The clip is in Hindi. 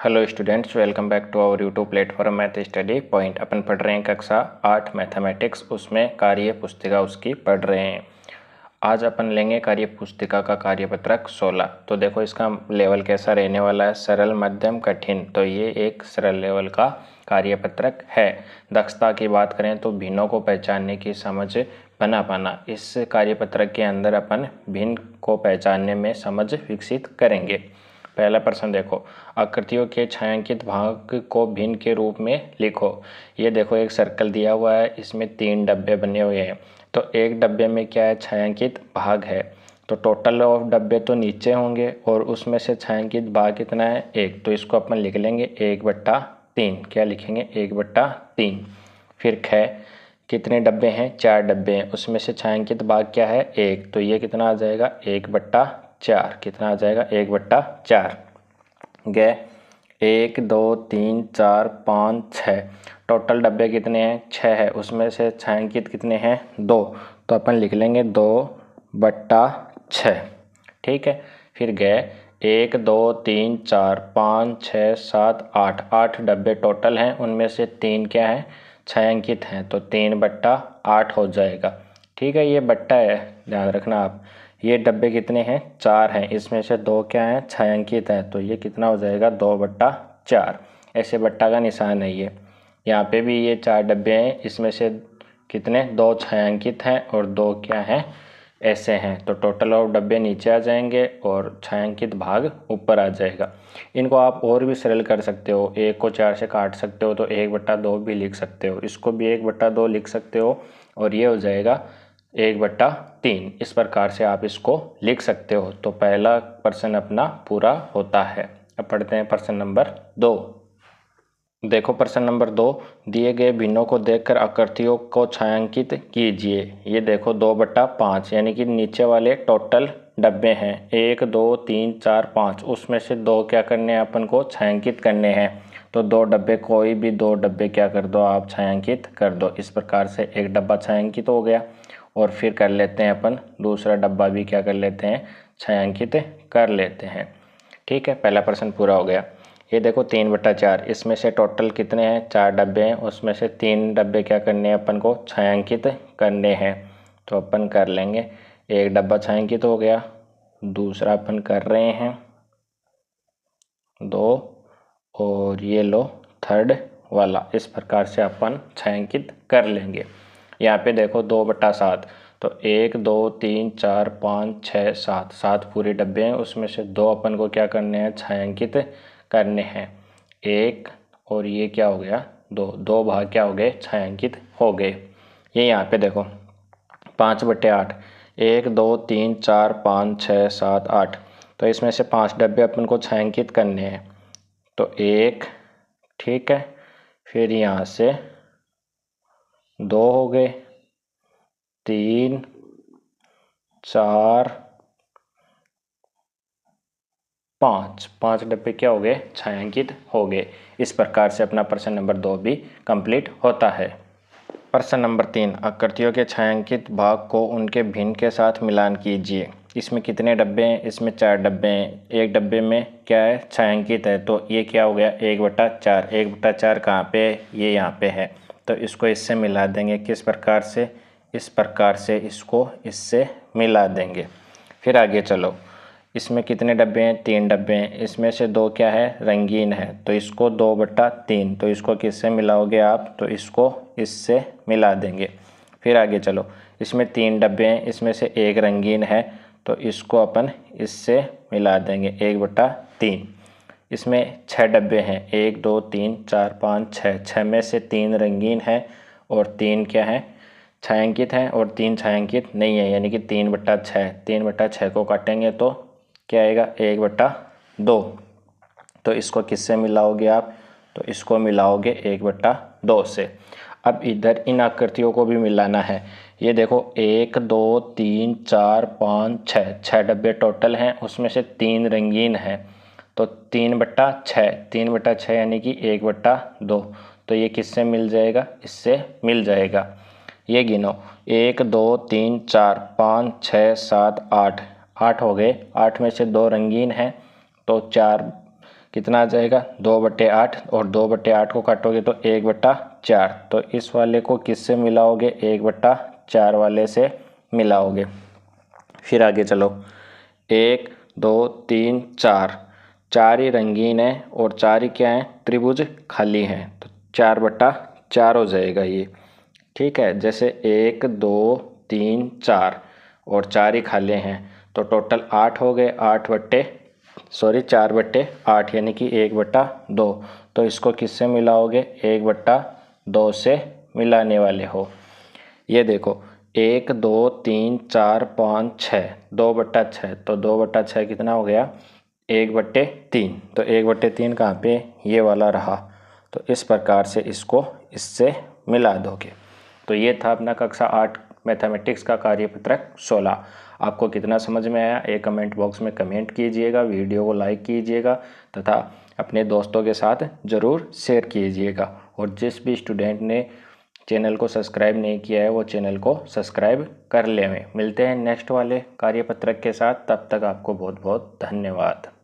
Hello students, welcome back to our YouTube platform math study point. अपन पढ़ रहे हैं कक्षा 8 मैथमेटिक्स, उसमें कार्य पुस्तिका उसकी पढ़ रहे हैं। आज अपन लेंगे कार्य पुस्तिका का कार्यपत्रक 16। तो देखो इसका लेवल कैसा रहने वाला है, सरल, मध्यम, कठिन। तो ये एक सरल लेवल का कार्यपत्रक है। दक्षता की बात करें तो भिन्नों को पहचानने की समझ बना पाना। इस कार्यपत्रक के अंदर अपन भिन्न को पहचानने में समझ विकसित करेंगे। पहला प्रश्न देखो, आकृतियों के छायांकित भाग को भिन्न के रूप में लिखो। ये देखो एक सर्कल दिया हुआ है, इसमें 3 डब्बे बने हुए हैं। तो एक डब्बे में क्या है, छायांकित भाग है। तो टोटल ऑफ डब्बे तो नीचे होंगे और उसमें से छायांकित भाग कितना है, 1। तो इसको अपन लिख लेंगे 1/3। क्या लिखेंगे, 1/3। फिर ख, कितने डब्बे हैं, 4 डब्बे हैं, उसमें से छायांकित भाग क्या है, 1। तो ये कितना आ जाएगा, 1/4। कितना आ जाएगा, 1/4। ग, 1 2 3 4 5 6। टोटल डब्बे कितने हैं, 6 है, उसमें से छायांकित कितने हैं, 2। तो अपन लिख लेंगे 2/6। ठीक है। फिर ग, 1 2 3 4 5 6 7 8। 8 डब्बे टोटल हैं, उनमें से 3 क्या है, छायांकित हैं। तो 3/8 हो जाएगा। ठीक है, ये बट्टा है, ध्यान रखना आप। ये डब्बे कितने हैं, 4 हैं, इसमें से 2 क्या हैं, छायांकित हैं। तो ये कितना हो जाएगा, 2/4। ऐसे बट्टा का निशान है ये। यहाँ पे भी ये 4 डब्बे हैं, इसमें से कितने, 2 छायांकित हैं और 2 क्या हैं, ऐसे हैं। तो टोटल ऑफ डब्बे नीचे आ जाएंगे और छायांकित भाग ऊपर आ जाएगा। इनको आप और भी सरल कर सकते हो, 1 को 4 से काट सकते हो तो 1/2 भी लिख सकते हो, इसको भी 1/2 लिख सकते हो और ये हो जाएगा 1/3। इस प्रकार से आप इसको लिख सकते हो। तो पहला प्रश्न अपना पूरा होता है। अब पढ़ते हैं प्रश्न नंबर 2। देखो प्रश्न नंबर 2, दिए गए भिन्नों को देखकर आकृतियों को छायांकित कीजिए। ये देखो 2/5, यानी कि नीचे वाले टोटल डब्बे हैं 1 2 3 4 5, उसमें से 2 क्या करने हैं, अपन को छायांकित करने हैं। तो 2 डब्बे, कोई भी 2 डब्बे क्या कर दो आप, छायांकित कर दो। इस प्रकार से एक डब्बा छायांकित हो गया। और फिर कर लेते हैं अपन दूसरा डब्बा भी क्या कर लेते हैं, छायांकित कर लेते हैं। ठीक है, पहला प्रश्न पूरा हो गया। ये देखो 3/4, इसमें से टोटल कितने हैं, 4 डब्बे हैं, उसमें से 3 डब्बे क्या करने हैं, अपन को छायांकित करने हैं। तो अपन कर लेंगे, एक डब्बा छायांकित हो गया, दूसरा अपन कर रहे हैं 2, और ये लो थर्ड वाला। इस प्रकार से अपन छायांकित कर लेंगे। यहाँ पे देखो 2/7, तो 1 2 3 4 5 6 7, 7 पूरे डब्बे हैं, उसमें से 2 अपन को क्या करने हैं, छायांकित करने हैं। 1 और ये क्या हो गया, 2 भाग क्या हो गए, छायांकित हो गए। ये यहाँ पे देखो 5/8, 1 2 3 4 5 6 7 8। तो इसमें से 5 डब्बे अपन को छायांकित करने हैं। तो 1, ठीक है, फिर यहाँ से 2 हो गए, 3 4 5, 5 डब्बे क्या हो गए, छायांकित हो गए। इस प्रकार से अपना प्रश्न नंबर 2 भी कंप्लीट होता है। प्रश्न नंबर 3, आकृतियों के छायांकित भाग को उनके भिन्न के साथ मिलान कीजिए। इसमें कितने डब्बे हैं, इसमें 4 डब्बे हैं, एक डब्बे में क्या है, छायांकित है। तो ये क्या हो गया, 1/4। 1/4 कहाँ पे है, ये यहाँ पे है। तो इसको इससे मिला देंगे, किस प्रकार से, इस प्रकार से इसको इससे मिला देंगे। फिर आगे चलो, इसमें कितने डब्बे हैं, 3 डब्बे हैं, इसमें से 2 क्या है, रंगीन है। तो इसको 2/3। तो इसको किससे मिलाओगे आप, तो इसको इससे मिला देंगे। फिर आगे चलो, इसमें 3 डब्बे हैं, इसमें से एक रंगीन है, तो इसको अपन इससे मिला देंगे 1/3। इसमें 6 डब्बे हैं, 1 2 3 4 5 6, 6 में से 3 रंगीन है और 3 क्या है, छायांकित हैं, और 3 छायांकित नहीं है, यानी कि 3/6। 3/6 को काटेंगे तो क्या आएगा, 1/2। तो इसको किससे मिलाओगे आप, तो इसको मिलाओगे 1/2 से। अब इधर इन आकृतियों को भी मिलाना है। ये देखो 1 2 3 4 5 6, 6 डब्बे टोटल हैं, उसमें से 3 रंगीन हैं। तो 3/6, 3/6 यानी कि 1/2। तो ये किससे मिल जाएगा, इससे मिल जाएगा। ये गिनो, 1 2 3 4 5 6 7 8, 8 हो गए। 8 में से 2 रंगीन हैं, तो 4 कितना आ जाएगा 2/8 और 2/8 को काटोगे तो 1/4। तो इस वाले को किससे मिलाओगे 1/4 वाले से मिलाओगे। फिर आगे चलो 1 2 3 4, 4 ही रंगीन है और 4 ही क्या है त्रिभुज खाली है, तो 4/4 हो जाएगा ये। ठीक है, जैसे 1 2 3 4 और 4 ही खाली हैं तो टोटल 8 हो गए, 4/8 यानी कि 1/2। तो इसको किससे मिलाओगे 1/2 से मिलाने वाले हो। ये देखो 1 2 3 4 5 6, 2/6 तो 2/6 कितना हो गया 1/3। तो 1/3 कहाँ पे ये वाला रहा, तो इस प्रकार से इसको इससे मिला दोगे। तो ये था अपना कक्षा 8 मैथमेटिक्स का कार्यपत्रक 16। आपको कितना समझ में आया एक कमेंट बॉक्स में कमेंट कीजिएगा, वीडियो को लाइक कीजिएगा तथा अपने दोस्तों के साथ ज़रूर शेयर कीजिएगा। और जिस भी स्टूडेंट ने चैनल को सब्सक्राइब नहीं किया है वो चैनल को सब्सक्राइब कर लें। मिलते हैं नेक्स्ट वाले कार्यपत्रक के साथ, तब तक आपको बहुत बहुत धन्यवाद।